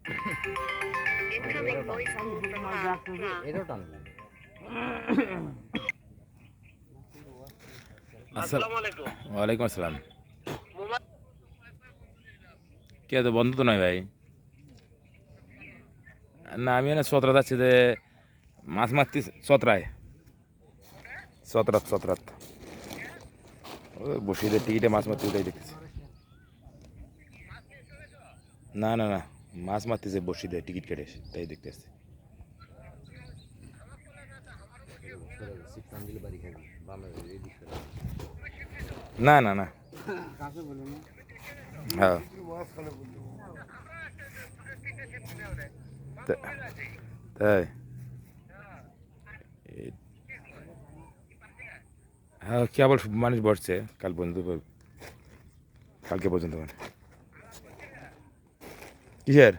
Incoming voice call from এটাও টান আসসালামু আলাইকুম। ওয়ালাইকুম আসসালাম। কে তো বন্ধ তো নয় ভাই। না আমি না সতরাত আছি যে মাছ মারতে সতরায় সতরাত ওই বসিয়ে টিকিটে মাছ মারতে ওটাই দেখতেছি। না মাছ মারতেছে বসি দেয় টিকিট কেটে তাই দেখতে আসছে। টান দিলে বাড়ি খাবি বামে এদিক করে না হ্যাঁ তাই হ্যাঁ কেবল মানুষ বসছে কাল পর্যন্ত কালকে পর্যন্ত মানে কিসের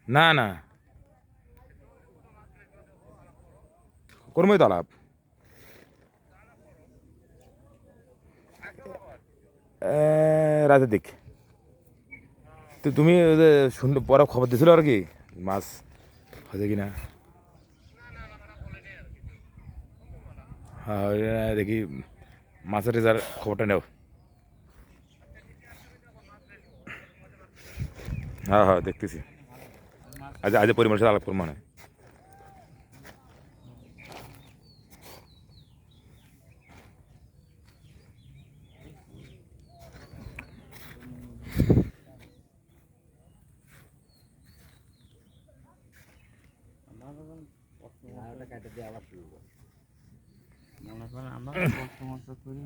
না কর্মই তো আলাপ রাতের দিক তো তুমি শুনলে পরে খবর দিয়েছিল আর কি মাছ হয়েছে কি না। হ্যাঁ দেখি মাছের রেজার খবরটা নেও। হ্যাঁ দেখতেছি আজ পরিমাণের সাথে আলাপ করবো মানে ওটা কাটে দিয়ে আবার শুরু কর মনে করেন আমরা কষ্ট মষ্ট করি